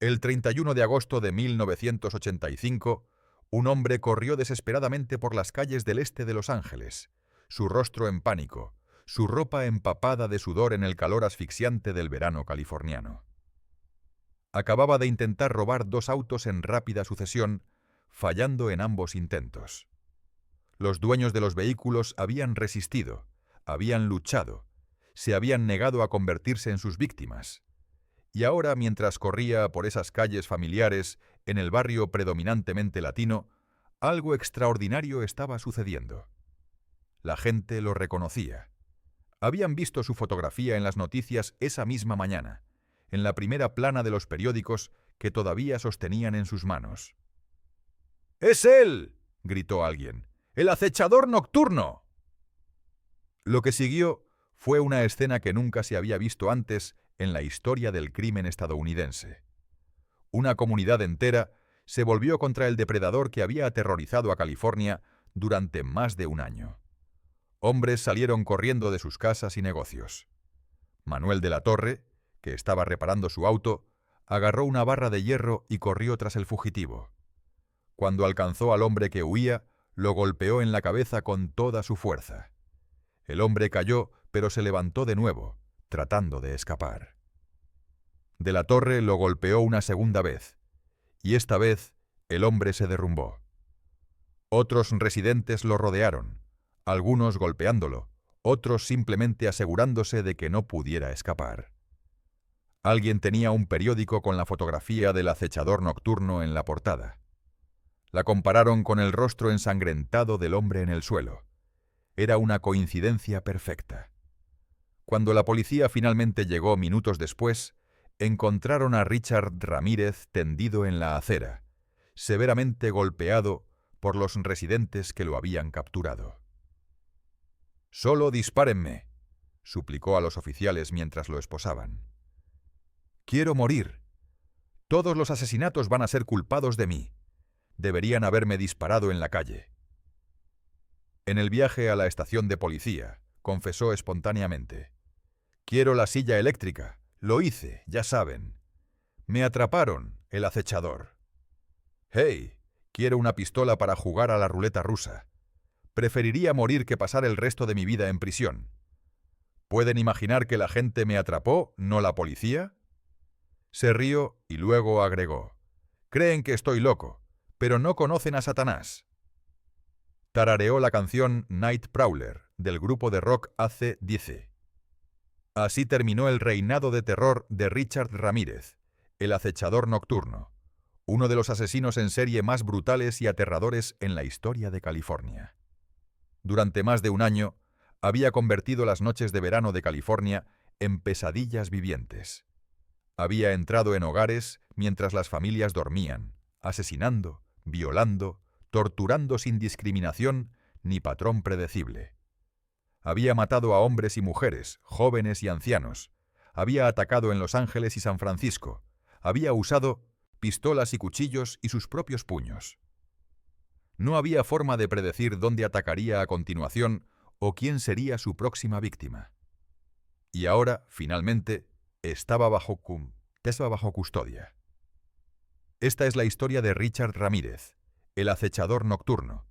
El 31 de agosto de 1985, un hombre corrió desesperadamente por las calles del este de Los Ángeles, su rostro en pánico, su ropa empapada de sudor en el calor asfixiante del verano californiano. Acababa de intentar robar 2 autos en rápida sucesión, fallando en ambos intentos. Los dueños de los vehículos habían resistido, habían luchado, se habían negado a convertirse en sus víctimas. Y ahora, mientras corría por esas calles familiares en el barrio predominantemente latino, algo extraordinario estaba sucediendo. La gente lo reconocía. Habían visto su fotografía en las noticias esa misma mañana, en la primera plana de los periódicos que todavía sostenían en sus manos. «¡Es él!», gritó alguien. «¡El acechador nocturno!». Lo que siguió fue una escena que nunca se había visto antes en la historia del crimen estadounidense. Una comunidad entera se volvió contra el depredador que había aterrorizado a California durante más de un año. Hombres salieron corriendo de sus casas y negocios. Manuel de la Torre, que estaba reparando su auto, agarró una barra de hierro y corrió tras el fugitivo. Cuando alcanzó al hombre que huía, lo golpeó en la cabeza con toda su fuerza. El hombre cayó, pero se levantó de nuevo, tratando de escapar. De la Torre lo golpeó una segunda vez, y esta vez el hombre se derrumbó. Otros residentes lo rodearon, algunos golpeándolo, otros simplemente asegurándose de que no pudiera escapar. Alguien tenía un periódico con la fotografía del acechador nocturno en la portada. La compararon con el rostro ensangrentado del hombre en el suelo. Era una coincidencia perfecta. Cuando la policía finalmente llegó minutos después, encontraron a Richard Ramírez tendido en la acera, severamente golpeado por los residentes que lo habían capturado. «Solo dispárenme», suplicó a los oficiales mientras lo esposaban. «Quiero morir. Todos los asesinatos van a ser culpados de mí. Deberían haberme disparado en la calle». En el viaje a la estación de policía, confesó espontáneamente: «Quiero la silla eléctrica. Lo hice, ya saben. Me atraparon, el acechador. Hey, quiero una pistola para jugar a la ruleta rusa. Preferiría morir que pasar el resto de mi vida en prisión. ¿Pueden imaginar que la gente me atrapó, no la policía?». Se rió y luego agregó: «Creen que estoy loco, pero no conocen a Satanás». Tarareó la canción Night Prowler del grupo de rock AC/DC. Así terminó el reinado de terror de Richard Ramírez, el acechador nocturno, uno de los asesinos en serie más brutales y aterradores en la historia de California. Durante más de un año, había convertido las noches de verano de California en pesadillas vivientes. Había entrado en hogares mientras las familias dormían, asesinando, violando, torturando sin discriminación ni patrón predecible. Había matado a hombres y mujeres, jóvenes y ancianos. Había atacado en Los Ángeles y San Francisco. Había usado pistolas y cuchillos y sus propios puños. No había forma de predecir dónde atacaría a continuación o quién sería su próxima víctima. Y ahora, finalmente, estaba bajo custodia. Esta es la historia de Richard Ramírez, el acechador nocturno,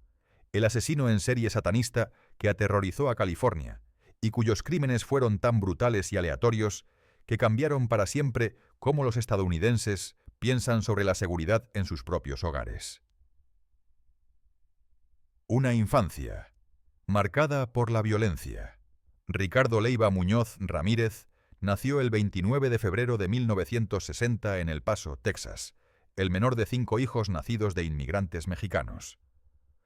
el asesino en serie satanista que aterrorizó a California y cuyos crímenes fueron tan brutales y aleatorios que cambiaron para siempre cómo los estadounidenses piensan sobre la seguridad en sus propios hogares. Una infancia marcada por la violencia. Ricardo Leiva Muñoz Ramírez nació el 29 de febrero de 1960 en El Paso, Texas, el menor de 5 hijos nacidos de inmigrantes mexicanos.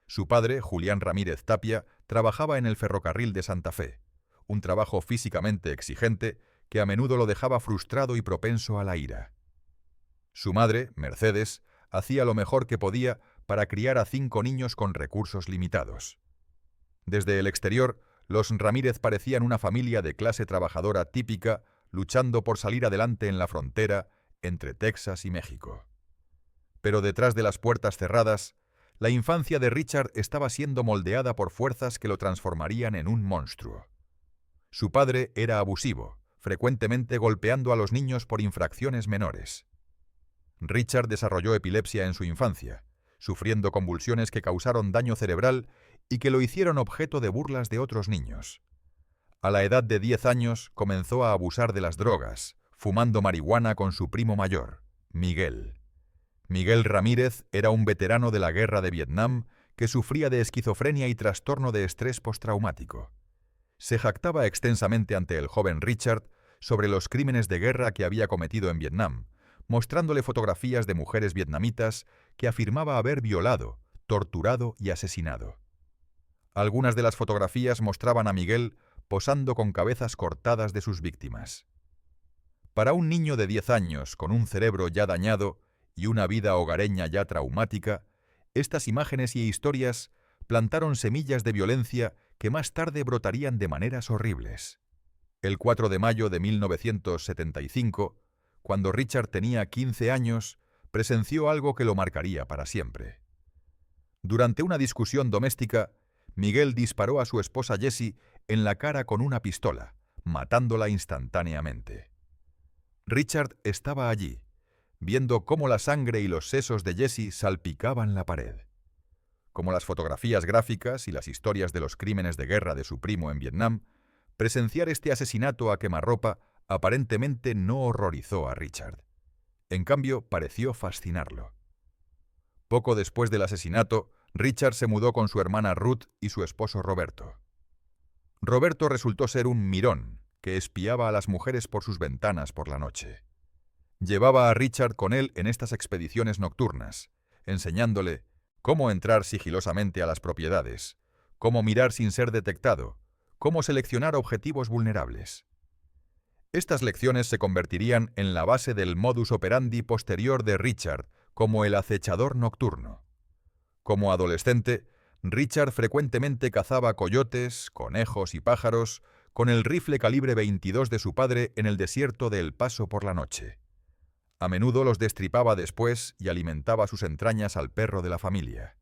Su padre, Julián Ramírez Tapia, trabajaba en el ferrocarril de Santa Fe, un trabajo físicamente exigente que a menudo lo dejaba frustrado y propenso a la ira. Su madre, Mercedes, hacía lo mejor que podía para criar a 5 niños con recursos limitados. Desde el exterior, los Ramírez parecían una familia de clase trabajadora típica, luchando por salir adelante en la frontera entre Texas y México. Pero detrás de las puertas cerradas, la infancia de Richard estaba siendo moldeada por fuerzas que lo transformarían en un monstruo. Su padre era abusivo, frecuentemente golpeando a los niños por infracciones menores. Richard desarrolló epilepsia en su infancia, sufriendo convulsiones que causaron daño cerebral y que lo hicieron objeto de burlas de otros niños. A la edad de 10 años comenzó a abusar de las drogas, fumando marihuana con su primo mayor, Miguel. Miguel Ramírez era un veterano de la guerra de Vietnam que sufría de esquizofrenia y trastorno de estrés postraumático. Se jactaba extensamente ante el joven Richard sobre los crímenes de guerra que había cometido en Vietnam, mostrándole fotografías de mujeres vietnamitas que afirmaba haber violado, torturado y asesinado. Algunas de las fotografías mostraban a Miguel posando con cabezas cortadas de sus víctimas. Para un niño de 10 años, con un cerebro ya dañado y una vida hogareña ya traumática, estas imágenes y historias plantaron semillas de violencia que más tarde brotarían de maneras horribles. El 4 de mayo de 1975, cuando Richard tenía 15 años, presenció algo que lo marcaría para siempre. Durante una discusión doméstica, Miguel disparó a su esposa Jessie en la cara con una pistola, matándola instantáneamente. Richard estaba allí, viendo cómo la sangre y los sesos de Jessie salpicaban la pared. Como las fotografías gráficas y las historias de los crímenes de guerra de su primo en Vietnam, presenciar este asesinato a quemarropa aparentemente no horrorizó a Richard. En cambio, pareció fascinarlo. Poco después del asesinato, Richard se mudó con su hermana Ruth y su esposo Roberto. Roberto resultó ser un mirón que espiaba a las mujeres por sus ventanas por la noche. Llevaba a Richard con él en estas expediciones nocturnas, enseñándole cómo entrar sigilosamente a las propiedades, cómo mirar sin ser detectado, cómo seleccionar objetivos vulnerables. Estas lecciones se convertirían en la base del modus operandi posterior de Richard como el acechador nocturno. Como adolescente, Richard frecuentemente cazaba coyotes, conejos y pájaros con el rifle calibre 22 de su padre en el desierto de El Paso por la noche. A menudo los destripaba después y alimentaba sus entrañas al perro de la familia.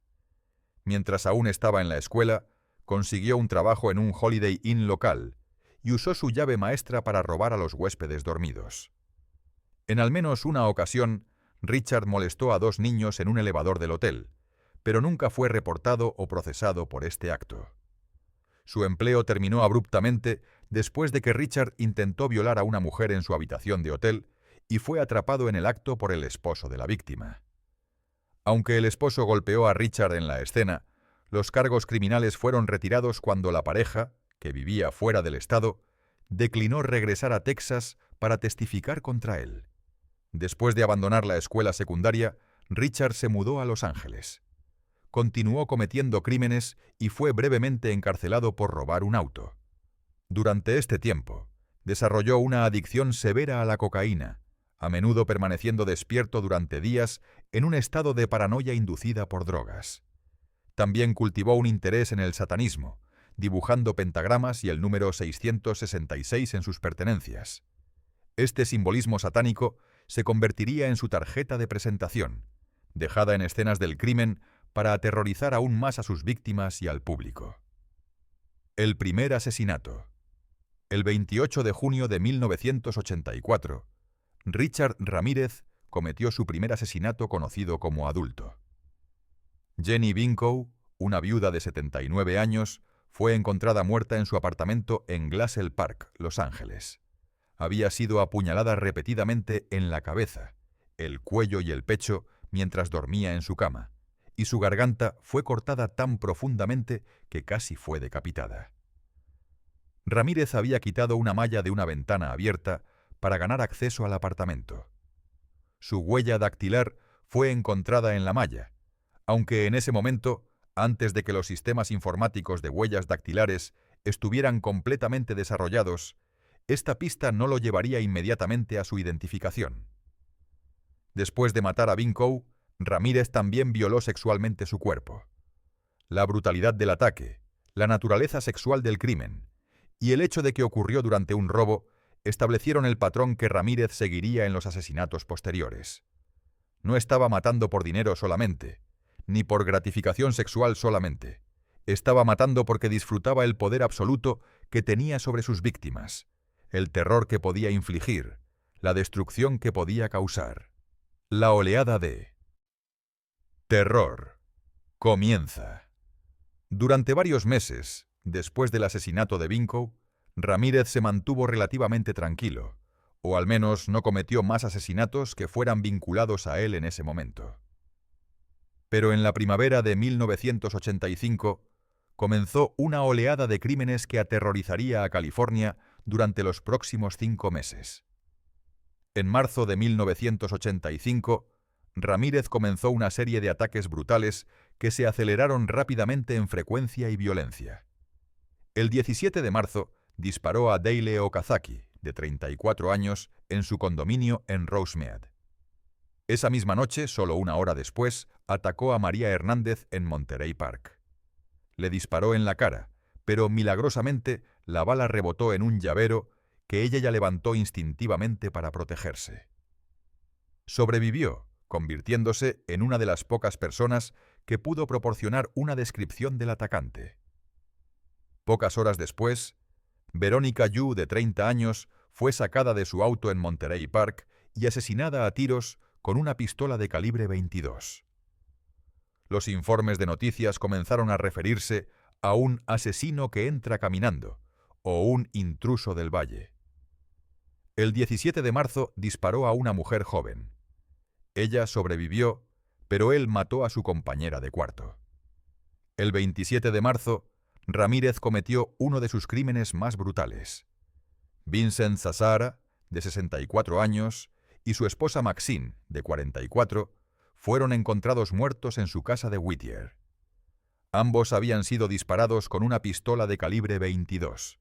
Mientras aún estaba en la escuela, consiguió un trabajo en un Holiday Inn local y usó su llave maestra para robar a los huéspedes dormidos. En al menos una ocasión, Richard molestó a 2 niños en un elevador del hotel, pero nunca fue reportado o procesado por este acto. Su empleo terminó abruptamente después de que Richard intentó violar a una mujer en su habitación de hotel y fue atrapado en el acto por el esposo de la víctima. Aunque el esposo golpeó a Richard en la escena, los cargos criminales fueron retirados cuando la pareja, que vivía fuera del estado, declinó regresar a Texas para testificar contra él. Después de abandonar la escuela secundaria, Richard se mudó a Los Ángeles. Continuó cometiendo crímenes y fue brevemente encarcelado por robar un auto. Durante este tiempo, desarrolló una adicción severa a la cocaína, a menudo permaneciendo despierto durante días en un estado de paranoia inducida por drogas. También cultivó un interés en el satanismo, dibujando pentagramas y el número 666 en sus pertenencias. Este simbolismo satánico se convertiría en su tarjeta de presentación, dejada en escenas del crimen para aterrorizar aún más a sus víctimas y al público. El primer asesinato. El 28 de junio de 1984, Richard Ramírez cometió su primer asesinato conocido como adulto. Jenny Binkow, una viuda de 79 años, fue encontrada muerta en su apartamento en Glassell Park, Los Ángeles. Había sido apuñalada repetidamente en la cabeza, el cuello y el pecho mientras dormía en su cama, y su garganta fue cortada tan profundamente que casi fue decapitada. Ramírez había quitado una malla de una ventana abierta para ganar acceso al apartamento. Su huella dactilar fue encontrada en la malla, aunque en ese momento, antes de que los sistemas informáticos de huellas dactilares estuvieran completamente desarrollados, esta pista no lo llevaría inmediatamente a su identificación. Después de matar a Binkow, Ramírez también violó sexualmente su cuerpo. La brutalidad del ataque, la naturaleza sexual del crimen y el hecho de que ocurrió durante un robo establecieron el patrón que Ramírez seguiría en los asesinatos posteriores. No estaba matando por dinero solamente, ni por gratificación sexual solamente. Estaba matando porque disfrutaba el poder absoluto que tenía sobre sus víctimas, el terror que podía infligir, la destrucción que podía causar. La oleada de terror comienza. Durante varios meses, después del asesinato de Vinco, Ramírez se mantuvo relativamente tranquilo, o al menos no cometió más asesinatos que fueran vinculados a él en ese momento. Pero en la primavera de 1985 comenzó una oleada de crímenes que aterrorizaría a California durante los próximos 5 meses. En marzo de 1985, Ramírez comenzó una serie de ataques brutales que se aceleraron rápidamente en frecuencia y violencia. El 17 de marzo disparó a Dale Okazaki, de 34 años, en su condominio en Rosemead. Esa misma noche, solo una hora después, atacó a María Hernández en Monterey Park. Le disparó en la cara, pero milagrosamente la bala rebotó en un llavero que ella ya levantó instintivamente para protegerse. Sobrevivió, convirtiéndose en una de las pocas personas que pudo proporcionar una descripción del atacante. Pocas horas después, Verónica Yu, de 30 años, fue sacada de su auto en Monterey Park y asesinada a tiros con una pistola de calibre 22. Los informes de noticias comenzaron a referirse a un asesino que entra caminando, o un intruso del valle. El 17 de marzo disparó a una mujer joven. Ella sobrevivió, pero él mató a su compañera de cuarto. El 27 de marzo, Ramírez cometió uno de sus crímenes más brutales. Vincent Zazzara, de 64 años, y su esposa Maxine, de 44, fueron encontrados muertos en su casa de Whittier. Ambos habían sido disparados con una pistola de calibre 22,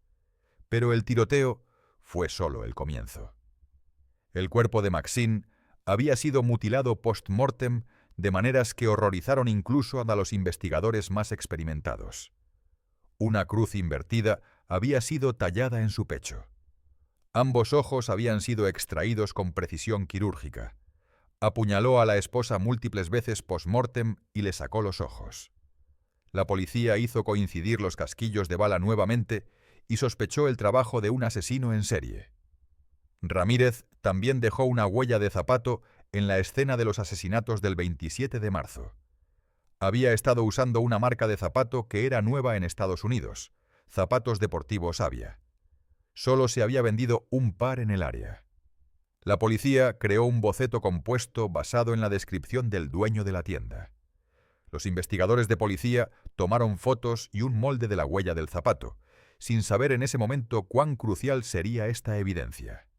pero el tiroteo fue solo el comienzo. El cuerpo de Maxine había sido mutilado post-mortem de maneras que horrorizaron incluso a los investigadores más experimentados. Una cruz invertida había sido tallada en su pecho. Ambos ojos habían sido extraídos con precisión quirúrgica. Apuñaló a la esposa múltiples veces post-mortem y le sacó los ojos. La policía hizo coincidir los casquillos de bala nuevamente y sospechó el trabajo de un asesino en serie. Ramírez también dejó una huella de zapato en la escena de los asesinatos del 27 de marzo. Había estado usando una marca de zapato que era nueva en Estados Unidos, zapatos deportivos Avia. Solo se había vendido un par en el área. La policía creó un boceto compuesto basado en la descripción del dueño de la tienda. Los investigadores de policía tomaron fotos y un molde de la huella del zapato, sin saber en ese momento cuán crucial sería esta evidencia.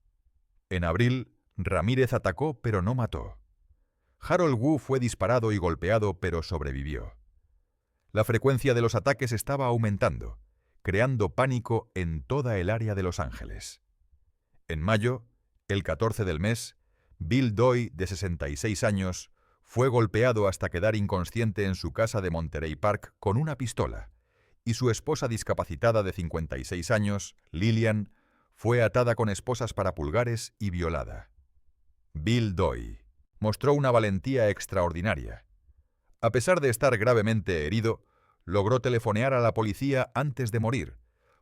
En abril, Ramírez atacó pero no mató. Harold Wu fue disparado y golpeado pero sobrevivió. La frecuencia de los ataques estaba aumentando, creando pánico en toda el área de Los Ángeles. En mayo, el 14 del mes, Bill Doy, de 66 años, fue golpeado hasta quedar inconsciente en su casa de Monterey Park con una pistola, y su esposa discapacitada de 56 años, Lillian, fue atada con esposas para pulgares y violada. Bill Doy mostró una valentía extraordinaria. A pesar de estar gravemente herido, logró telefonear a la policía antes de morir,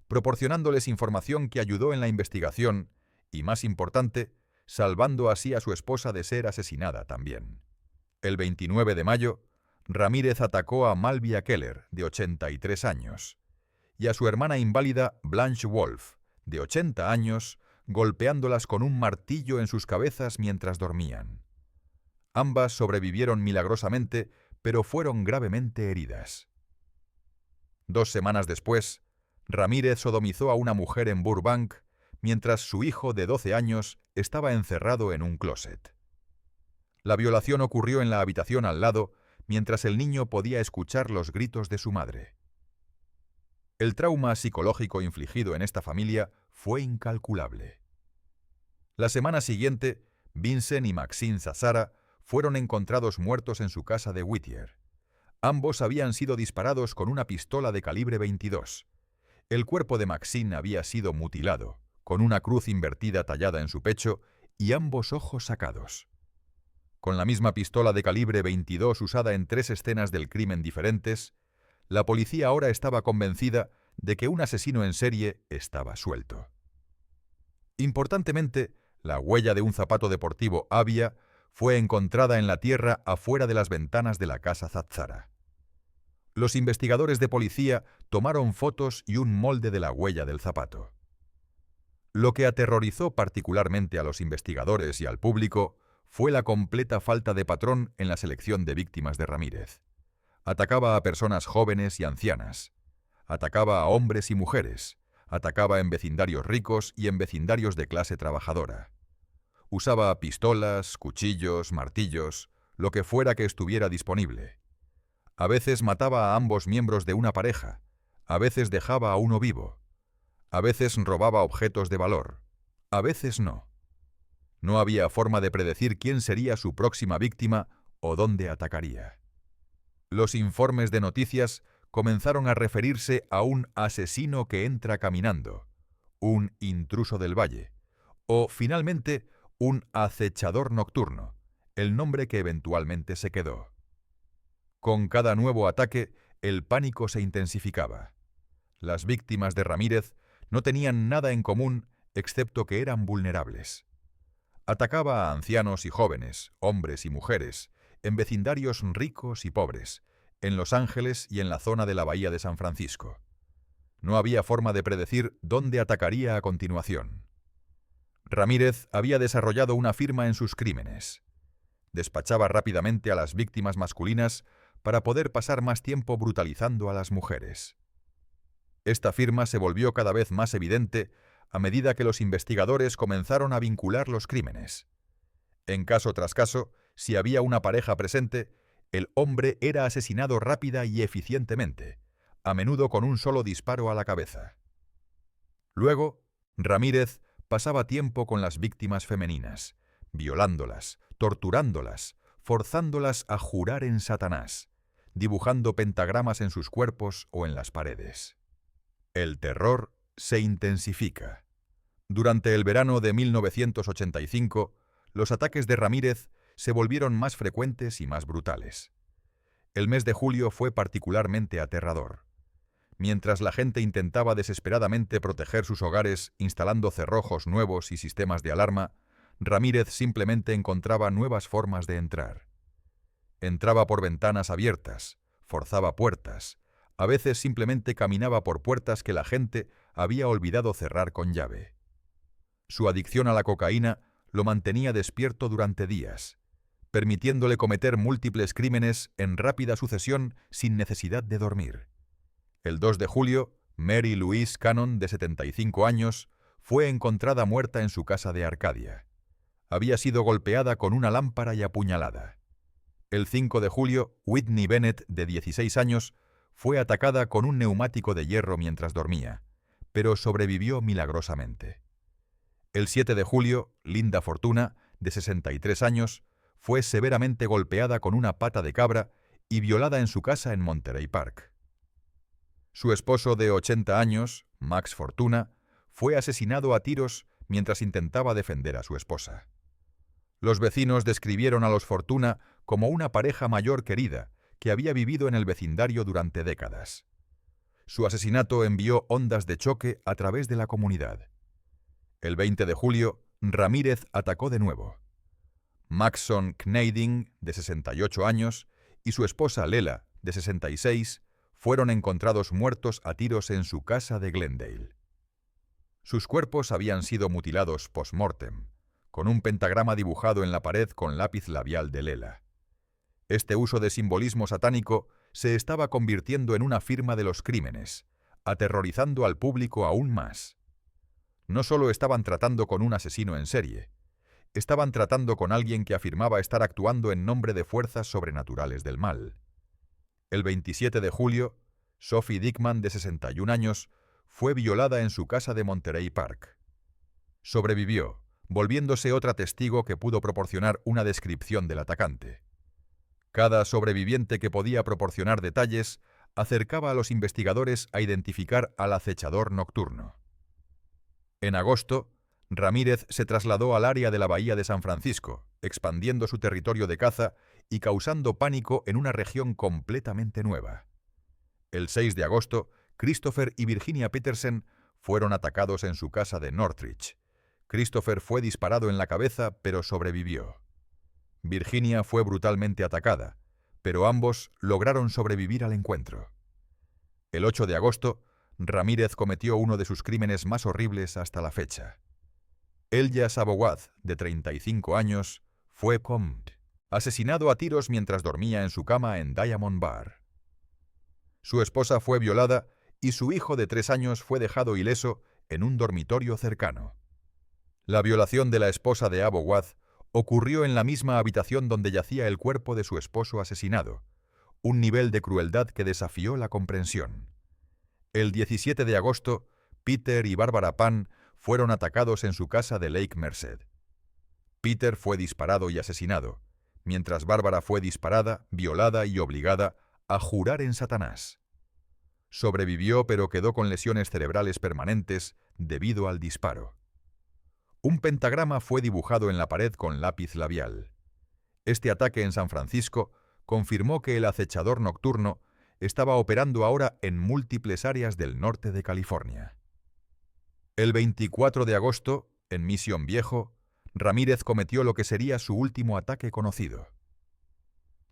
proporcionándoles información que ayudó en la investigación y, más importante, salvando así a su esposa de ser asesinada también. El 29 de mayo, Ramírez atacó a Malvia Keller, de 83 años, y a su hermana inválida Blanche Wolf, de 80 años, golpeándolas con un martillo en sus cabezas mientras dormían. Ambas sobrevivieron milagrosamente, pero fueron gravemente heridas. 2 semanas después, Ramírez sodomizó a una mujer en Burbank, mientras su hijo de 12 años estaba encerrado en un closet. La violación ocurrió en la habitación al lado, mientras el niño podía escuchar los gritos de su madre. El trauma psicológico infligido en esta familia fue incalculable. La semana siguiente, Vincent y Maxine Zazzara fueron encontrados muertos en su casa de Whittier. Ambos habían sido disparados con una pistola de calibre 22. El cuerpo de Maxine había sido mutilado, con una cruz invertida tallada en su pecho y ambos ojos sacados. Con la misma pistola de calibre 22 usada en 3 escenas del crimen diferentes, la policía ahora estaba convencida de que un asesino en serie estaba suelto. Importantemente, la huella de un zapato deportivo Avia fue encontrada en la tierra afuera de las ventanas de la casa Zazzara. Los investigadores de policía tomaron fotos y un molde de la huella del zapato. Lo que aterrorizó particularmente a los investigadores y al público fue la completa falta de patrón en la selección de víctimas de Ramírez. Atacaba a personas jóvenes y ancianas. Atacaba a hombres y mujeres. Atacaba en vecindarios ricos y en vecindarios de clase trabajadora. Usaba pistolas, cuchillos, martillos, lo que fuera que estuviera disponible. A veces mataba a ambos miembros de una pareja. A veces dejaba a uno vivo. A veces robaba objetos de valor. A veces no. No había forma de predecir quién sería su próxima víctima o dónde atacaría. Los informes de noticias comenzaron a referirse a un asesino que entra caminando, un intruso del valle, o, finalmente, un acechador nocturno, el nombre que eventualmente se quedó. Con cada nuevo ataque, el pánico se intensificaba. Las víctimas de Ramírez no tenían nada en común excepto que eran vulnerables. Atacaba a ancianos y jóvenes, hombres y mujeres, en vecindarios ricos y pobres, en Los Ángeles y en la zona de la Bahía de San Francisco. No había forma de predecir dónde atacaría a continuación. Ramírez había desarrollado una firma en sus crímenes. Despachaba rápidamente a las víctimas masculinas para poder pasar más tiempo brutalizando a las mujeres. Esta firma se volvió cada vez más evidente a medida que los investigadores comenzaron a vincular los crímenes. En caso tras caso, si había una pareja presente, el hombre era asesinado rápida y eficientemente, a menudo con un solo disparo a la cabeza. Luego, Ramírez pasaba tiempo con las víctimas femeninas, violándolas, torturándolas, forzándolas a jurar en Satanás, dibujando pentagramas en sus cuerpos o en las paredes. El terror se intensifica. Durante el verano de 1985, los ataques de Ramírez se volvieron más frecuentes y más brutales. El mes de julio fue particularmente aterrador. Mientras la gente intentaba desesperadamente proteger sus hogares instalando cerrojos nuevos y sistemas de alarma, Ramírez simplemente encontraba nuevas formas de entrar. Entraba por ventanas abiertas, forzaba puertas, a veces simplemente caminaba por puertas que la gente había olvidado cerrar con llave. Su adicción a la cocaína lo mantenía despierto durante días, permitiéndole cometer múltiples crímenes en rápida sucesión sin necesidad de dormir. El 2 de julio, Mary Louise Cannon, de 75 años, fue encontrada muerta en su casa de Arcadia. Había sido golpeada con una lámpara y apuñalada. El 5 de julio, Whitney Bennett, de 16 años, fue atacada con un neumático de hierro mientras dormía, pero sobrevivió milagrosamente. El 7 de julio, Linda Fortuna, de 63 años, fue severamente golpeada con una pata de cabra y violada en su casa en Monterey Park. Su esposo de 80 años, Max Fortuna, fue asesinado a tiros mientras intentaba defender a su esposa. Los vecinos describieron a los Fortuna como una pareja mayor querida que había vivido en el vecindario durante décadas. Su asesinato envió ondas de choque a través de la comunidad. El 20 de julio, Ramírez atacó de nuevo. Maxson Kneiding, de 68 años, y su esposa Lela, de 66, fueron encontrados muertos a tiros en su casa de Glendale. Sus cuerpos habían sido mutilados post-mortem, con un pentagrama dibujado en la pared con lápiz labial de Lela. Este uso de simbolismo satánico se estaba convirtiendo en una firma de los crímenes, aterrorizando al público aún más. No solo estaban tratando con un asesino en serie, estaban tratando con alguien que afirmaba estar actuando en nombre de fuerzas sobrenaturales del mal. El 27 de julio, Sophie Dickman, de 61 años, fue violada en su casa de Monterey Park. Sobrevivió, volviéndose otra testigo que pudo proporcionar una descripción del atacante. Cada sobreviviente que podía proporcionar detalles acercaba a los investigadores a identificar al acechador nocturno. En agosto, Ramírez se trasladó al área de la Bahía de San Francisco, expandiendo su territorio de caza y causando pánico en una región completamente nueva. El 6 de agosto, Christopher y Virginia Petersen fueron atacados en su casa de Northridge. Christopher fue disparado en la cabeza, pero sobrevivió. Virginia fue brutalmente atacada, pero ambos lograron sobrevivir al encuentro. El 8 de agosto, Ramírez cometió uno de sus crímenes más horribles hasta la fecha. Elyas Abouad, de 35 años, fue asesinado a tiros mientras dormía en su cama en Diamond Bar. Su esposa fue violada y su hijo de 3 años fue dejado ileso en un dormitorio cercano. La violación de la esposa de Abouad ocurrió en la misma habitación donde yacía el cuerpo de su esposo asesinado, un nivel de crueldad que desafió la comprensión. El 17 de agosto, Peter y Barbara Pan fueron atacados en su casa de Lake Merced. Peter fue disparado y asesinado, mientras Bárbara fue disparada, violada y obligada a jurar en Satanás. Sobrevivió, pero quedó con lesiones cerebrales permanentes debido al disparo. Un pentagrama fue dibujado en la pared con lápiz labial. Este ataque en San Francisco confirmó que el acechador nocturno estaba operando ahora en múltiples áreas del norte de California. El 24 de agosto, en Mission Viejo, Ramírez cometió lo que sería su último ataque conocido.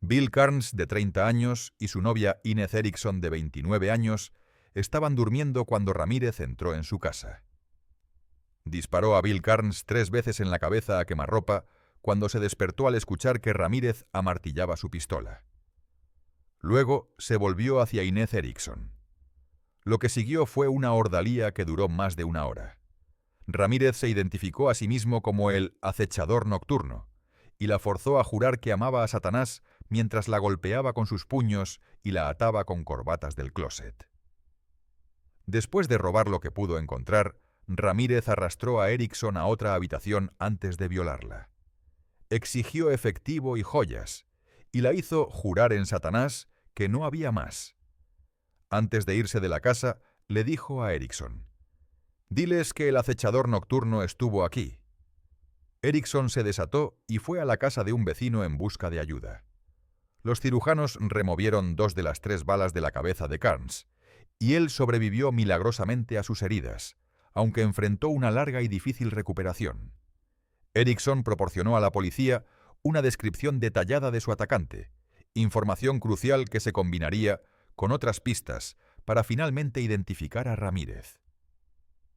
Bill Carnes, de 30 años, y su novia Inez Erickson, de 29 años, estaban durmiendo cuando Ramírez entró en su casa. Disparó a Bill Carnes 3 veces en la cabeza a quemarropa cuando se despertó al escuchar que Ramírez amartillaba su pistola. Luego se volvió hacia Inez Erickson. Lo que siguió fue una ordalía que duró más de 1 hora. Ramírez se identificó a sí mismo como el acechador nocturno y la forzó a jurar que amaba a Satanás mientras la golpeaba con sus puños y la ataba con corbatas del closet. Después de robar lo que pudo encontrar, Ramírez arrastró a Erickson a otra habitación antes de violarla. Exigió efectivo y joyas, y la hizo jurar en Satanás que no había más. Antes de irse de la casa, le dijo a Erickson: «Diles que el acechador nocturno estuvo aquí». Erickson se desató y fue a la casa de un vecino en busca de ayuda. Los cirujanos removieron 2 de las 3 balas de la cabeza de Carnes, y él sobrevivió milagrosamente a sus heridas, aunque enfrentó una larga y difícil recuperación. Erickson proporcionó a la policía una descripción detallada de su atacante, información crucial que se combinaría con otras pistas para finalmente identificar a Ramírez.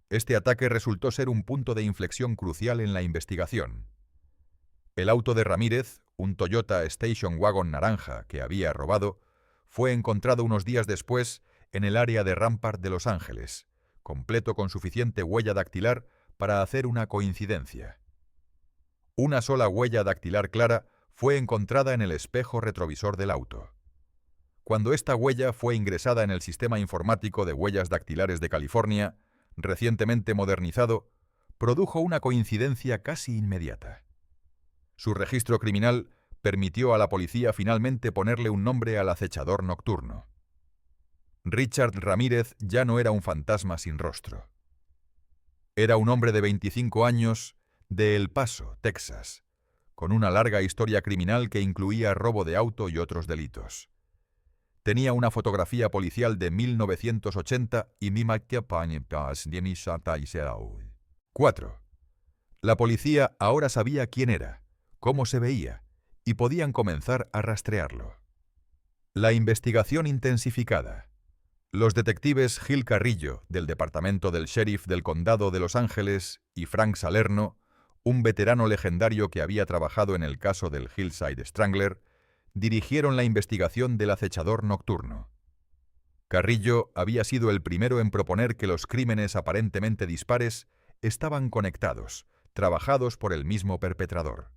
Este ataque resultó ser un punto de inflexión crucial en la investigación. El auto de Ramírez, un Toyota Station Wagon naranja que había robado, fue encontrado unos días después en el área de Rampart de Los Ángeles, completo con suficiente huella dactilar para hacer una coincidencia. Una sola huella dactilar clara fue encontrada en el espejo retrovisor del auto. Cuando esta huella fue ingresada en el sistema informático de huellas dactilares de California, recientemente modernizado, produjo una coincidencia casi inmediata. Su registro criminal permitió a la policía finalmente ponerle un nombre al acechador nocturno. Richard Ramírez ya no era un fantasma sin rostro. Era un hombre de 25 años de El Paso, Texas, con una larga historia criminal que incluía robo de auto y otros delitos. Tenía una fotografía policial de 1980 y 4. La policía ahora sabía quién era, cómo se veía, y podían comenzar a rastrearlo. La investigación intensificada. Los detectives Gil Carrillo, del Departamento del Sheriff del Condado de Los Ángeles, y Frank Salerno, un veterano legendario que había trabajado en el caso del Hillside Strangler, dirigieron la investigación del acechador nocturno. Carrillo había sido el primero en proponer que los crímenes aparentemente dispares estaban conectados, trabajados por el mismo perpetrador.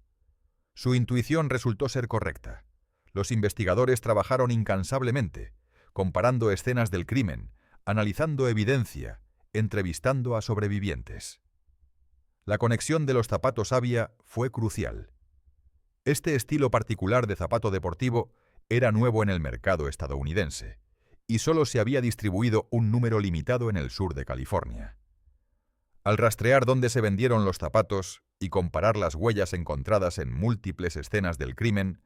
Su intuición resultó ser correcta. Los investigadores trabajaron incansablemente, comparando escenas del crimen, analizando evidencia, entrevistando a sobrevivientes. La conexión de los zapatos Avia fue crucial. Este estilo particular de zapato deportivo era nuevo en el mercado estadounidense, y solo se había distribuido un número limitado en el sur de California. Al rastrear dónde se vendieron los zapatos y comparar las huellas encontradas en múltiples escenas del crimen,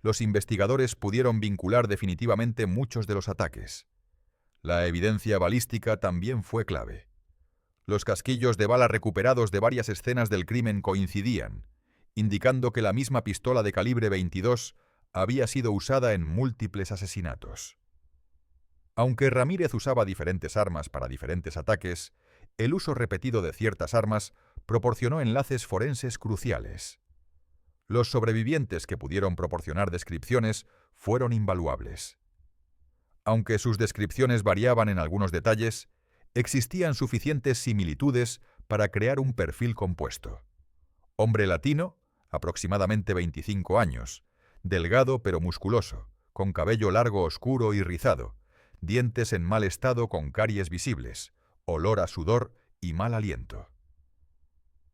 los investigadores pudieron vincular definitivamente muchos de los ataques. La evidencia balística también fue clave. Los casquillos de bala recuperados de varias escenas del crimen coincidían, indicando que la misma pistola de calibre 22 había sido usada en múltiples asesinatos. Aunque Ramírez usaba diferentes armas para diferentes ataques, el uso repetido de ciertas armas proporcionó enlaces forenses cruciales. Los sobrevivientes que pudieron proporcionar descripciones fueron invaluables. Aunque sus descripciones variaban en algunos detalles, existían suficientes similitudes para crear un perfil compuesto. Hombre latino, aproximadamente 25 años, delgado pero musculoso, con cabello largo oscuro y rizado, dientes en mal estado con caries visibles, olor a sudor y mal aliento.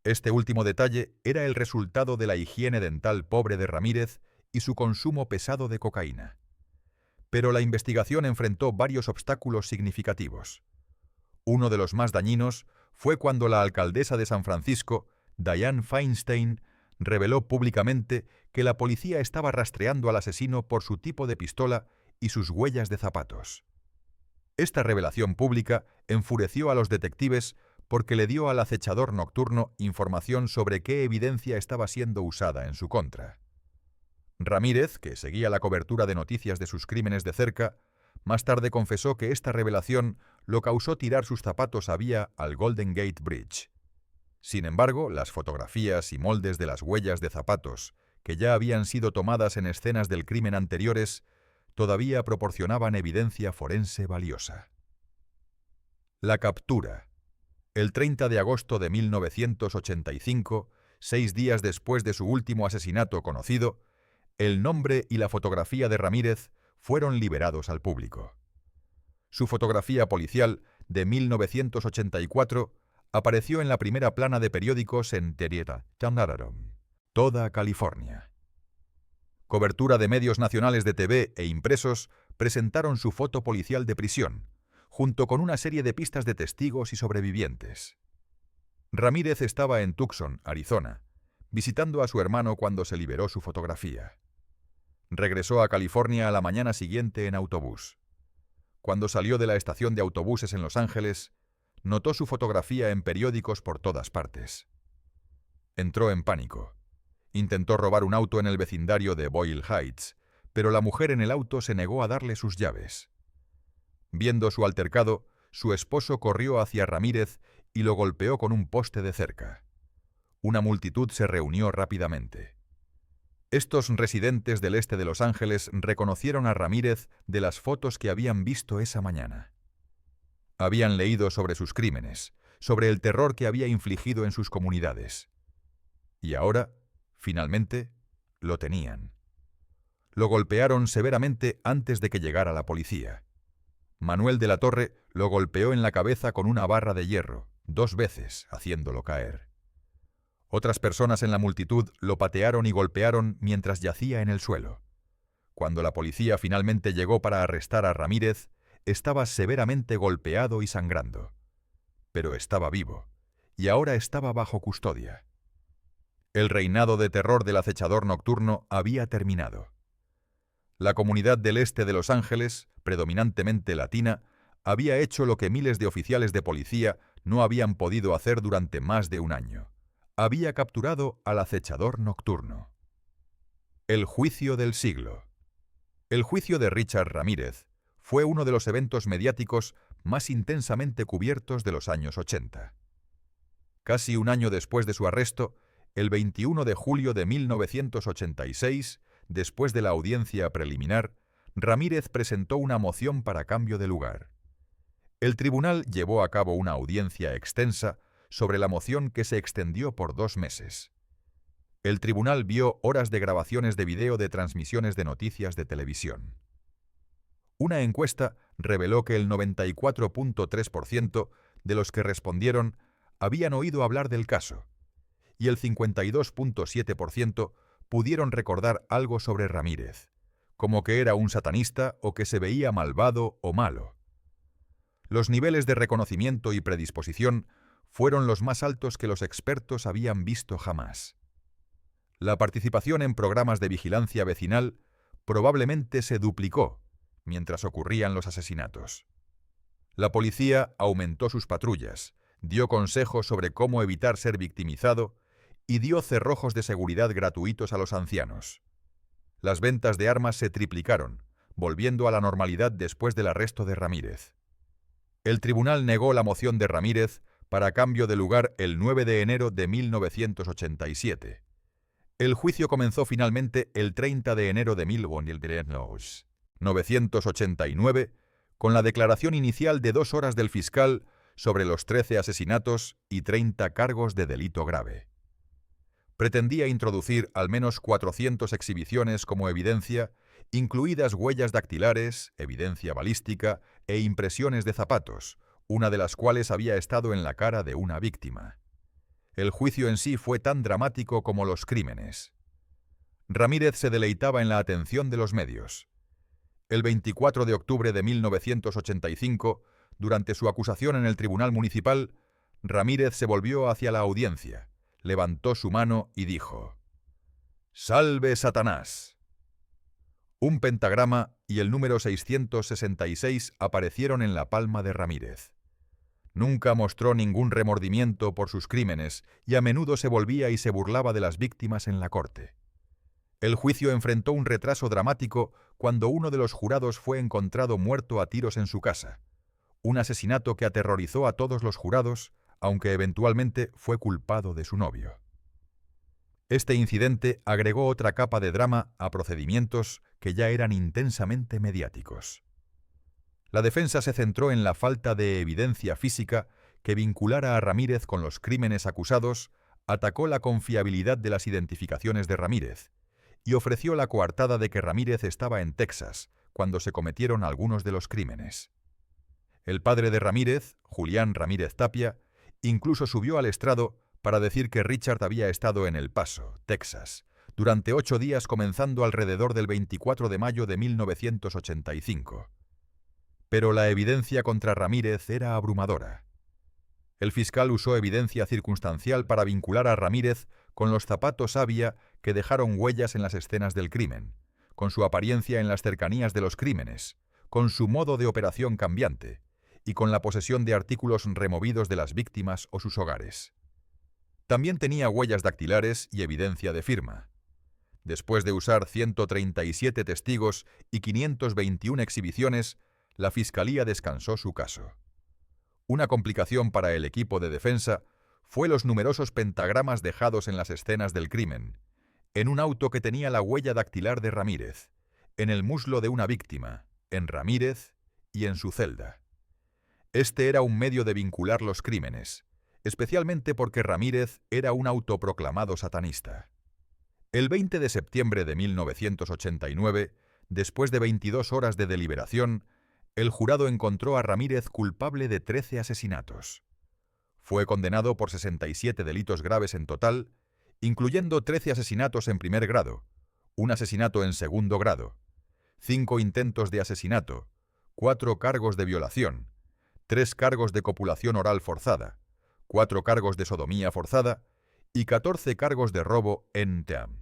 Este último detalle era el resultado de la higiene dental pobre de Ramírez y su consumo pesado de cocaína. Pero la investigación enfrentó varios obstáculos significativos. Uno de los más dañinos fue cuando la alcaldesa de San Francisco, Dianne Feinstein, reveló públicamente que la policía estaba rastreando al asesino por su tipo de pistola y sus huellas de zapatos. Esta revelación pública enfureció a los detectives porque le dio al acechador nocturno información sobre qué evidencia estaba siendo usada en su contra. Ramírez, que seguía la cobertura de noticias de sus crímenes de cerca, más tarde confesó que esta revelación lo causó tirar sus zapatos a vía al Golden Gate Bridge. Sin embargo, las fotografías y moldes de las huellas de zapatos, que ya habían sido tomadas en escenas del crimen anteriores, todavía proporcionaban evidencia forense valiosa. La captura. El 30 de agosto de 1985, 6 días después de su último asesinato conocido, el nombre y la fotografía de Ramírez fueron liberados al público. Su fotografía policial de 1984 apareció en la primera plana de periódicos en toda California. Cobertura de medios nacionales de TV e impresos presentaron su foto policial de prisión, junto con una serie de pistas de testigos y sobrevivientes. Ramírez estaba en Tucson, Arizona, visitando a su hermano cuando se liberó su fotografía. Regresó a California a la mañana siguiente en autobús. Cuando salió de la estación de autobuses en Los Ángeles, notó su fotografía en periódicos por todas partes. Entró en pánico. Intentó robar un auto en el vecindario de Boyle Heights, pero la mujer en el auto se negó a darle sus llaves. Viendo su altercado, su esposo corrió hacia Ramírez y lo golpeó con un poste de cerca. Una multitud se reunió rápidamente. Estos residentes del este de Los Ángeles reconocieron a Ramírez de las fotos que habían visto esa mañana. Habían leído sobre sus crímenes, sobre el terror que había infligido en sus comunidades. Y ahora, finalmente, lo tenían. Lo golpearon severamente antes de que llegara la policía. Manuel de la Torre lo golpeó en la cabeza con una barra de hierro, 2 veces, haciéndolo caer. Otras personas en la multitud lo patearon y golpearon mientras yacía en el suelo. Cuando la policía finalmente llegó para arrestar a Ramírez, estaba severamente golpeado y sangrando. Pero estaba vivo, y ahora estaba bajo custodia. El reinado de terror del acechador nocturno había terminado. La comunidad del este de Los Ángeles, predominantemente latina, había hecho lo que miles de oficiales de policía no habían podido hacer durante más de un año. Había capturado al acechador nocturno. El juicio del siglo. El juicio de Richard Ramírez fue uno de los eventos mediáticos más intensamente cubiertos de los años 80. Casi un año después de su arresto, el 21 de julio de 1986, después de la audiencia preliminar, Ramírez presentó una moción para cambio de lugar. El tribunal llevó a cabo una audiencia extensa sobre la moción que se extendió por 2 meses. El tribunal vio horas de grabaciones de video de transmisiones de noticias de televisión. Una encuesta reveló que el 94.3% de los que respondieron habían oído hablar del caso, y el 52.7% pudieron recordar algo sobre Ramírez, como que era un satanista o que se veía malvado o malo. Los niveles de reconocimiento y predisposición fueron los más altos que los expertos habían visto jamás. La participación en programas de vigilancia vecinal probablemente se duplicó mientras ocurrían los asesinatos. La policía aumentó sus patrullas, dio consejos sobre cómo evitar ser victimizado y dio cerrojos de seguridad gratuitos a los ancianos. Las ventas de armas se triplicaron, volviendo a la normalidad después del arresto de Ramírez. El tribunal negó la moción de Ramírez para cambio de lugar el 9 de enero de 1987. El juicio comenzó finalmente el 30 de enero de 1989, con la declaración inicial de 2 horas del fiscal sobre los 13 asesinatos y 30 cargos de delito grave. Pretendía introducir al menos 400 exhibiciones como evidencia, incluidas huellas dactilares, evidencia balística e impresiones de zapatos, una de las cuales había estado en la cara de una víctima. El juicio en sí fue tan dramático como los crímenes. Ramírez se deleitaba en la atención de los medios. El 24 de octubre de 1985, durante su acusación en el Tribunal Municipal, Ramírez se volvió hacia la audiencia, levantó su mano y dijo: «¡Salve Satanás!». Un pentagrama y el número 666 aparecieron en la palma de Ramírez. Nunca mostró ningún remordimiento por sus crímenes y a menudo se volvía y se burlaba de las víctimas en la corte. El juicio enfrentó un retraso dramático cuando uno de los jurados fue encontrado muerto a tiros en su casa, un asesinato que aterrorizó a todos los jurados, aunque eventualmente fue culpado de su novio. Este incidente agregó otra capa de drama a procedimientos que ya eran intensamente mediáticos. La defensa se centró en la falta de evidencia física que vinculara a Ramírez con los crímenes acusados, atacó la confiabilidad de las identificaciones de Ramírez y ofreció la coartada de que Ramírez estaba en Texas cuando se cometieron algunos de los crímenes. El padre de Ramírez, Julián Ramírez Tapia, incluso subió al estrado para decir que Richard había estado en El Paso, Texas, durante 8 días comenzando alrededor del 24 de mayo de 1985. Pero la evidencia contra Ramírez era abrumadora. El fiscal usó evidencia circunstancial para vincular a Ramírez con los zapatos Avia que dejaron huellas en las escenas del crimen, con su apariencia en las cercanías de los crímenes, con su modo de operación cambiante y con la posesión de artículos removidos de las víctimas o sus hogares. También tenía huellas dactilares y evidencia de firma. Después de usar 137 testigos y 521 exhibiciones, la Fiscalía descansó su caso. Una complicación para el equipo de defensa fue los numerosos pentagramas dejados en las escenas del crimen, en un auto que tenía la huella dactilar de Ramírez, en el muslo de una víctima, en Ramírez y en su celda. Este era un medio de vincular los crímenes, especialmente porque Ramírez era un autoproclamado satanista. El 20 de septiembre de 1989, después de 22 horas de deliberación, el jurado encontró a Ramírez culpable de 13 asesinatos. Fue condenado por 67 delitos graves en total, incluyendo 13 asesinatos en primer grado, un asesinato en segundo grado, 5 intentos de asesinato, 4 cargos de violación, 3 cargos de copulación oral forzada, 4 cargos de sodomía forzada y 14 cargos de robo en TEAM.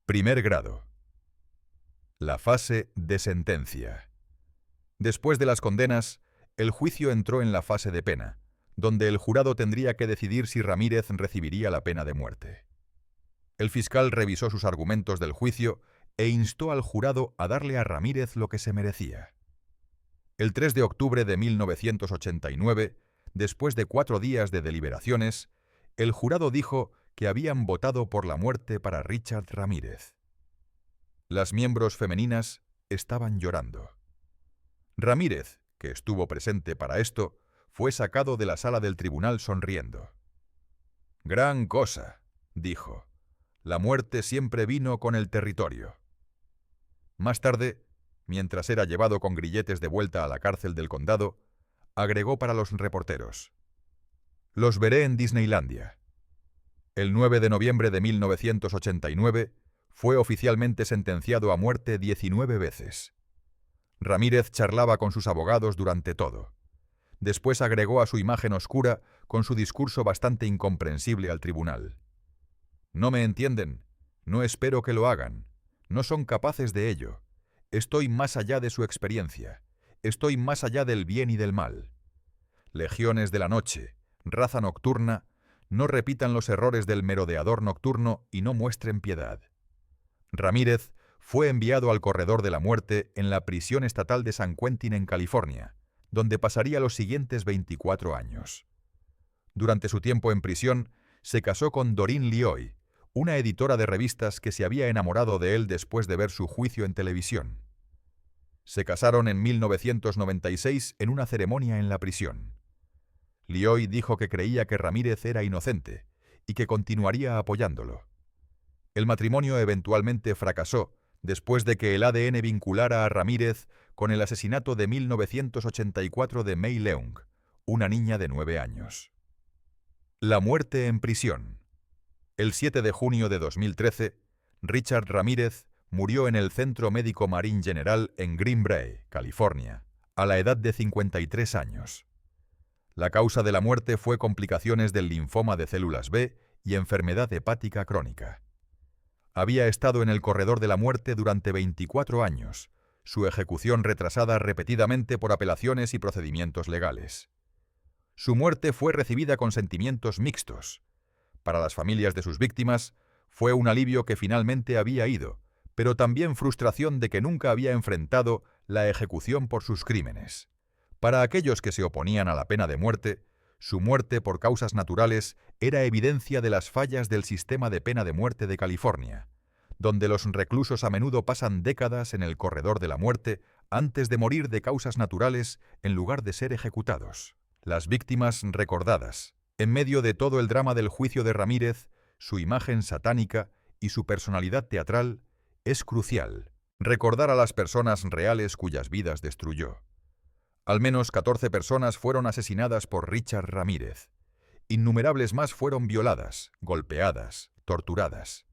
Primer grado. La fase de sentencia. Después de las condenas, el juicio entró en la fase de pena, donde el jurado tendría que decidir si Ramírez recibiría la pena de muerte. El fiscal revisó sus argumentos del juicio e instó al jurado a darle a Ramírez lo que se merecía. El 3 de octubre de 1989, después de 4 días de deliberaciones, el jurado dijo que habían votado por la muerte para Richard Ramírez. Las miembros femeninas estaban llorando. Ramírez, que estuvo presente para esto, fue sacado de la sala del tribunal sonriendo. «Gran cosa», dijo. «La muerte siempre vino con el territorio». Más tarde, mientras era llevado con grilletes de vuelta a la cárcel del condado, agregó para los reporteros: «Los veré en Disneylandia». El 9 de noviembre de 1989 fue oficialmente sentenciado a muerte 19 veces. Ramírez charlaba con sus abogados durante todo. Después agregó a su imagen oscura con su discurso bastante incomprensible al tribunal. «No me entienden, no espero que lo hagan, no son capaces de ello. Estoy más allá de su experiencia, estoy más allá del bien y del mal. Legiones de la noche, raza nocturna, no repitan los errores del merodeador nocturno y no muestren piedad. Ramírez fue enviado al corredor de la muerte en la prisión estatal de San Quentin en California, donde pasaría los siguientes 24 años. Durante su tiempo en prisión, se casó con Doreen Lioy, una editora de revistas que se había enamorado de él después de ver su juicio en televisión. Se casaron en 1996 en una ceremonia en la prisión. Lioy dijo que creía que Ramírez era inocente y que continuaría apoyándolo. El matrimonio eventualmente fracasó después de que el ADN vinculara a Ramírez con el asesinato de 1984 de Mei Leung, una niña de 9 años. La muerte en prisión. El 7 de junio de 2013, Richard Ramírez murió en el Centro Médico Marine General en Green Bay, California, a la edad de 53 años. La causa de la muerte fue complicaciones del linfoma de células B y enfermedad hepática crónica. Había estado en el corredor de la muerte durante 24 años, su ejecución retrasada repetidamente por apelaciones y procedimientos legales. Su muerte fue recibida con sentimientos mixtos. Para las familias de sus víctimas, fue un alivio que finalmente había ido, pero también frustración de que nunca había enfrentado la ejecución por sus crímenes. Para aquellos que se oponían a la pena de muerte, su muerte por causas naturales era evidencia de las fallas del sistema de pena de muerte de California, donde los reclusos a menudo pasan décadas en el corredor de la muerte antes de morir de causas naturales en lugar de ser ejecutados. Las víctimas recordadas. En medio de todo el drama del juicio de Ramírez, su imagen satánica y su personalidad teatral, es crucial recordar a las personas reales cuyas vidas destruyó. Al menos 14 personas fueron asesinadas por Richard Ramírez. Innumerables más fueron violadas, golpeadas, torturadas.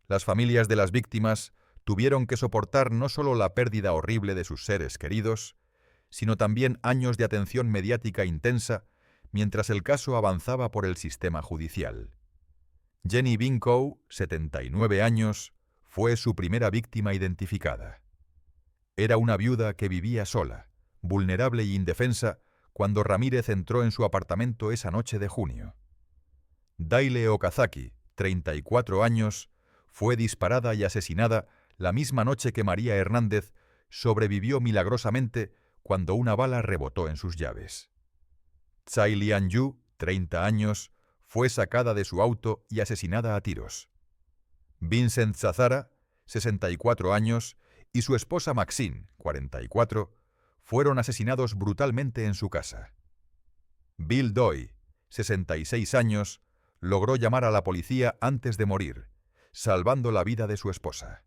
Las familias de las víctimas tuvieron que soportar no solo la pérdida horrible de sus seres queridos, sino también años de atención mediática intensa mientras el caso avanzaba por el sistema judicial. Jenny Binkow, 79 años, fue su primera víctima identificada. Era una viuda que vivía sola, vulnerable y indefensa, cuando Ramírez entró en su apartamento esa noche de junio. Dayle Okazaki, 34 años, fue disparada y asesinada la misma noche que María Hernández sobrevivió milagrosamente cuando una bala rebotó en sus llaves. Tsai Lian-yu, 30 años, fue sacada de su auto y asesinada a tiros. Vincent Zazara, 64 años, y su esposa Maxine, 44, fueron asesinados brutalmente en su casa. Bill Doy, 66 años, logró llamar a la policía antes de morir, salvando la vida de su esposa.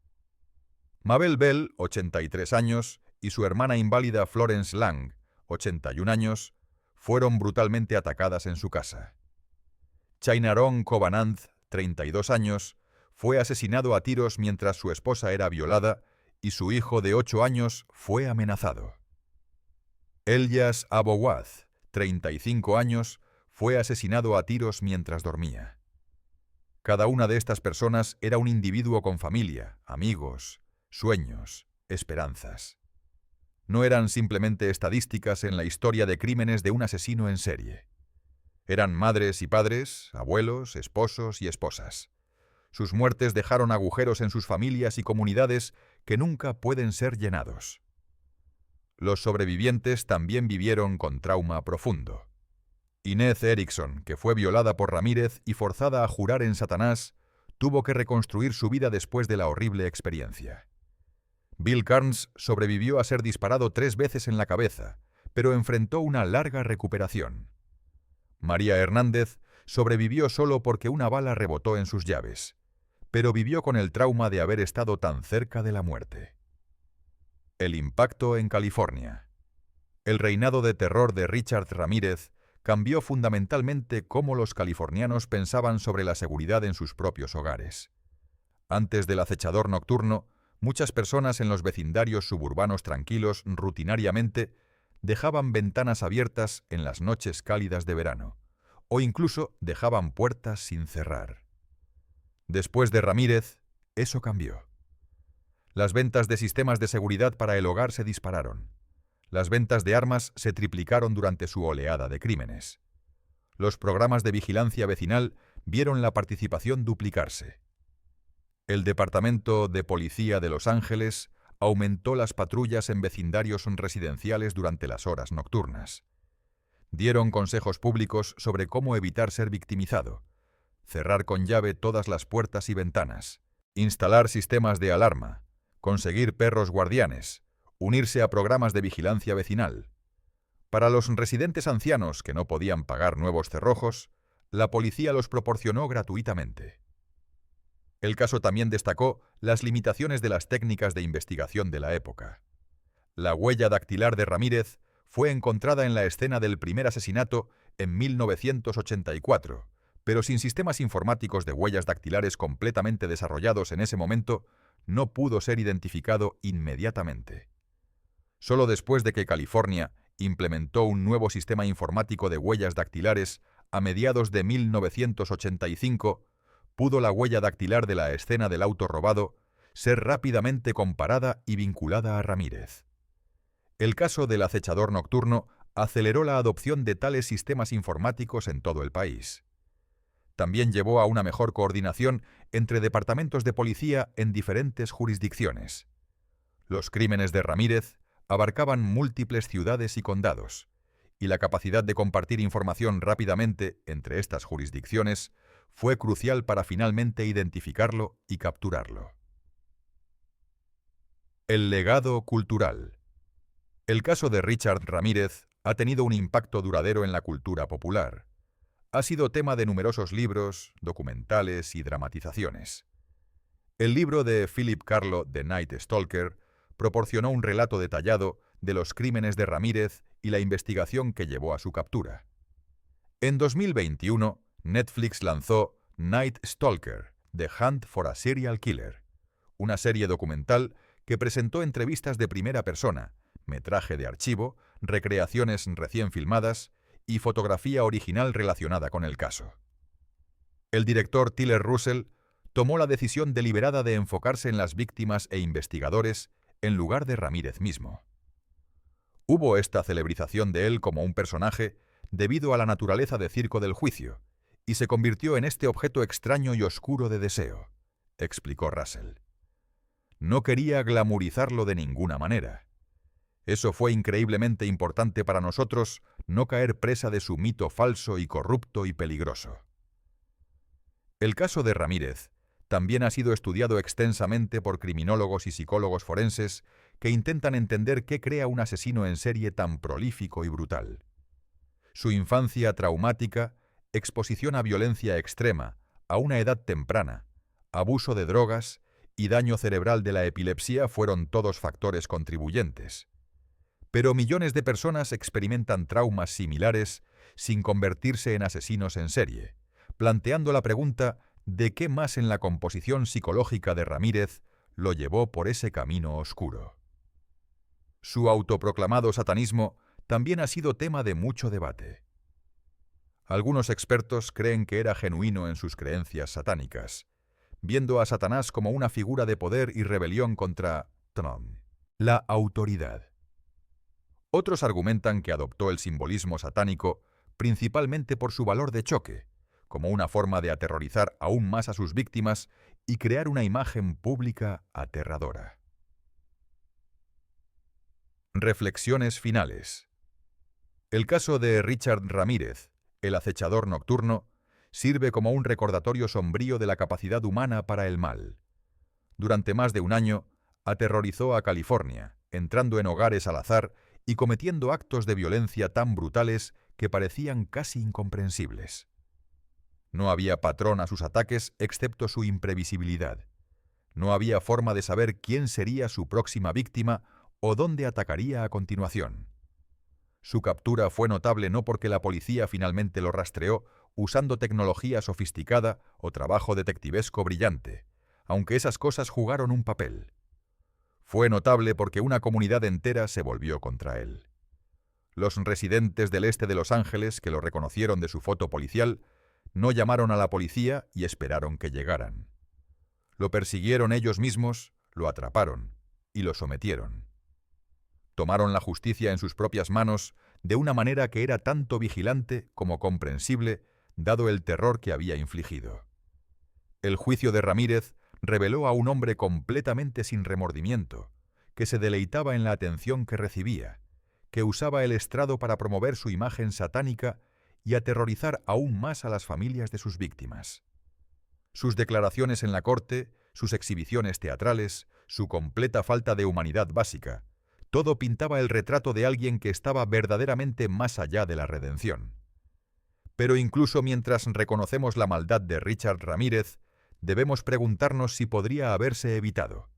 Mabel Bell, 83 años, y su hermana inválida Florence Lang, 81 años, fueron brutalmente atacadas en su casa. Chainarong Kovananth, 32 años, fue asesinado a tiros mientras su esposa era violada y su hijo de 8 años fue amenazado. Elyas Abowad, 35 años, fue asesinado a tiros mientras dormía. Cada una de estas personas era un individuo con familia, amigos, sueños, esperanzas. No eran simplemente estadísticas en la historia de crímenes de un asesino en serie. Eran madres y padres, abuelos, esposos y esposas. Sus muertes dejaron agujeros en sus familias y comunidades que nunca pueden ser llenados. Los sobrevivientes también vivieron con trauma profundo. Inez Erickson, que fue violada por Ramírez y forzada a jurar en Satanás, tuvo que reconstruir su vida después de la horrible experiencia. Bill Carnes sobrevivió a ser disparado 3 veces en la cabeza, pero enfrentó una larga recuperación. María Hernández sobrevivió solo porque una bala rebotó en sus llaves, pero vivió con el trauma de haber estado tan cerca de la muerte. El impacto en California. El reinado de terror de Richard Ramírez cambió fundamentalmente cómo los californianos pensaban sobre la seguridad en sus propios hogares. Antes del acechador nocturno, muchas personas en los vecindarios suburbanos tranquilos rutinariamente dejaban ventanas abiertas en las noches cálidas de verano, o incluso dejaban puertas sin cerrar. Después de Ramírez, eso cambió. Las ventas de sistemas de seguridad para el hogar se dispararon. Las ventas de armas se triplicaron durante su oleada de crímenes. Los programas de vigilancia vecinal vieron la participación duplicarse. El Departamento de Policía de Los Ángeles aumentó las patrullas en vecindarios residenciales durante las horas nocturnas. Dieron consejos públicos sobre cómo evitar ser victimizado, cerrar con llave todas las puertas y ventanas, instalar sistemas de alarma, conseguir perros guardianes, unirse a programas de vigilancia vecinal. Para los residentes ancianos que no podían pagar nuevos cerrojos, la policía los proporcionó gratuitamente. El caso también destacó las limitaciones de las técnicas de investigación de la época. La huella dactilar de Ramírez fue encontrada en la escena del primer asesinato en 1984, pero sin sistemas informáticos de huellas dactilares completamente desarrollados en ese momento, no pudo ser identificado inmediatamente. Solo después de que California implementó un nuevo sistema informático de huellas dactilares a mediados de 1985, pudo la huella dactilar de la escena del auto robado ser rápidamente comparada y vinculada a Ramírez. El caso del acechador nocturno aceleró la adopción de tales sistemas informáticos en todo el país. También llevó a una mejor coordinación entre departamentos de policía en diferentes jurisdicciones. Los crímenes de Ramírez abarcaban múltiples ciudades y condados, y la capacidad de compartir información rápidamente entre estas jurisdicciones fue crucial para finalmente identificarlo y capturarlo. El legado cultural. El caso de Richard Ramírez ha tenido un impacto duradero en la cultura popular. Ha sido tema de numerosos libros, documentales y dramatizaciones. El libro de Philip Carlo, The Night Stalker, proporcionó un relato detallado de los crímenes de Ramírez y la investigación que llevó a su captura. En 2021, Netflix lanzó Night Stalker, The Hunt for a Serial Killer, una serie documental que presentó entrevistas de primera persona, metraje de archivo, recreaciones recién filmadas y fotografía original relacionada con el caso. El director Tiller Russell tomó la decisión deliberada de enfocarse en las víctimas e investigadores en lugar de Ramírez mismo. Hubo esta celebrización de él como un personaje debido a la naturaleza de circo del juicio, y se convirtió en este objeto extraño y oscuro de deseo, explicó Russell. No quería glamurizarlo de ninguna manera. Eso fue increíblemente importante para nosotros, no caer presa de su mito falso y corrupto y peligroso. El caso de Ramírez también ha sido estudiado extensamente por criminólogos y psicólogos forenses que intentan entender qué crea un asesino en serie tan prolífico y brutal. Su infancia traumática, exposición a violencia extrema, a una edad temprana, abuso de drogas y daño cerebral de la epilepsia fueron todos factores contribuyentes. Pero millones de personas experimentan traumas similares sin convertirse en asesinos en serie, planteando la pregunta de qué más en la composición psicológica de Ramírez lo llevó por ese camino oscuro. Su autoproclamado satanismo también ha sido tema de mucho debate. Algunos expertos creen que era genuino en sus creencias satánicas, viendo a Satanás como una figura de poder y rebelión contra la autoridad. Otros argumentan que adoptó el simbolismo satánico principalmente por su valor de choque, como una forma de aterrorizar aún más a sus víctimas y crear una imagen pública aterradora. Reflexiones finales. El caso de Richard Ramírez, el acechador nocturno, sirve como un recordatorio sombrío de la capacidad humana para el mal. Durante más de un año, aterrorizó a California, entrando en hogares al azar y cometiendo actos de violencia tan brutales que parecían casi incomprensibles. No había patrón a sus ataques excepto su imprevisibilidad. No había forma de saber quién sería su próxima víctima o dónde atacaría a continuación. Su captura fue notable no porque la policía finalmente lo rastreó usando tecnología sofisticada o trabajo detectivesco brillante, aunque esas cosas jugaron un papel. Fue notable porque una comunidad entera se volvió contra él. Los residentes del este de Los Ángeles, que lo reconocieron de su foto policial, no llamaron a la policía y esperaron que llegaran. Lo persiguieron ellos mismos, lo atraparon y lo sometieron. Tomaron la justicia en sus propias manos, de una manera que era tanto vigilante como comprensible, dado el terror que había infligido. El juicio de Ramírez reveló a un hombre completamente sin remordimiento, que se deleitaba en la atención que recibía, que usaba el estrado para promover su imagen satánica y aterrorizar aún más a las familias de sus víctimas. Sus declaraciones en la corte, sus exhibiciones teatrales, su completa falta de humanidad básica, todo pintaba el retrato de alguien que estaba verdaderamente más allá de la redención. Pero incluso mientras reconocemos la maldad de Richard Ramírez, debemos preguntarnos si podría haberse evitado.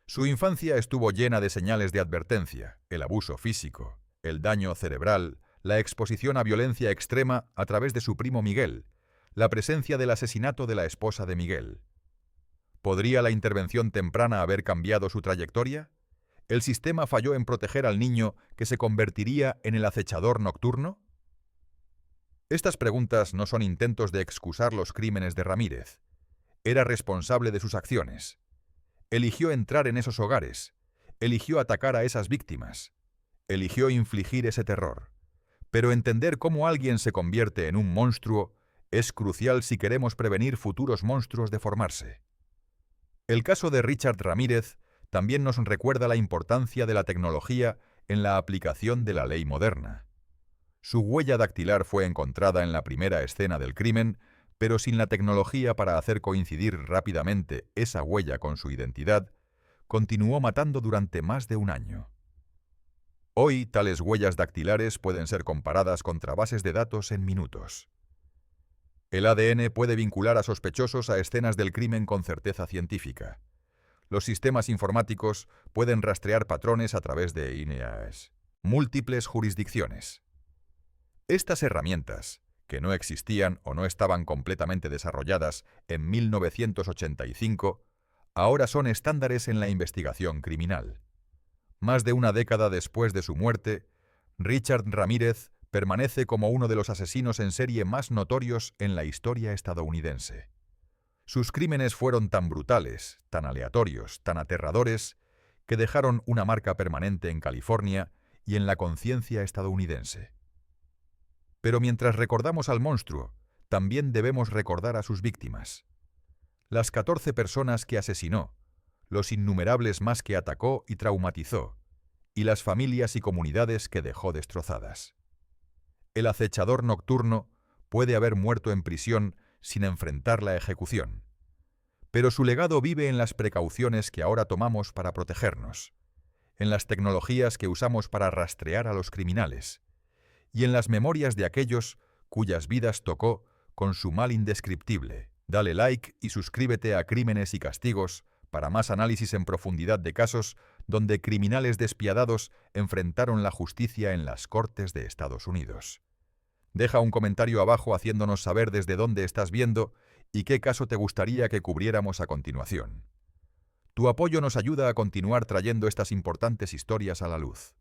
Su infancia estuvo llena de señales de advertencia: el abuso físico, el daño cerebral, la exposición a violencia extrema a través de su primo Miguel, la presencia del asesinato de la esposa de Miguel. ¿Podría la intervención temprana haber cambiado su trayectoria? ¿El sistema falló en proteger al niño que se convertiría en el acechador nocturno? Estas preguntas no son intentos de excusar los crímenes de Ramírez. Era responsable de sus acciones. Eligió entrar en esos hogares, eligió atacar a esas víctimas, eligió infligir ese terror. Pero entender cómo alguien se convierte en un monstruo es crucial si queremos prevenir futuros monstruos de formarse. El caso de Richard Ramírez también nos recuerda la importancia de la tecnología en la aplicación de la ley moderna. Su huella dactilar fue encontrada en la primera escena del crimen, pero sin la tecnología para hacer coincidir rápidamente esa huella con su identidad, continuó matando durante más de un año. Hoy, tales huellas dactilares pueden ser comparadas contra bases de datos en minutos. El ADN puede vincular a sospechosos a escenas del crimen con certeza científica. Los sistemas informáticos pueden rastrear patrones a través de INEAS, múltiples jurisdicciones. Estas herramientas, que no existían o no estaban completamente desarrolladas en 1985, ahora son estándares en la investigación criminal. Más de una década después de su muerte, Richard Ramírez permanece como uno de los asesinos en serie más notorios en la historia estadounidense. Sus crímenes fueron tan brutales, tan aleatorios, tan aterradores, que dejaron una marca permanente en California y en la conciencia estadounidense. Pero mientras recordamos al monstruo, también debemos recordar a sus víctimas. Las 14 personas que asesinó, los innumerables más que atacó y traumatizó, y las familias y comunidades que dejó destrozadas. El acechador nocturno puede haber muerto en prisión sin enfrentar la ejecución, pero su legado vive en las precauciones que ahora tomamos para protegernos, en las tecnologías que usamos para rastrear a los criminales, y en las memorias de aquellos cuyas vidas tocó con su mal indescriptible. Dale like y suscríbete a Crímenes y Castigos para más análisis en profundidad de casos donde criminales despiadados enfrentaron la justicia en las Cortes de Estados Unidos. Deja un comentario abajo haciéndonos saber desde dónde estás viendo y qué caso te gustaría que cubriéramos a continuación. Tu apoyo nos ayuda a continuar trayendo estas importantes historias a la luz.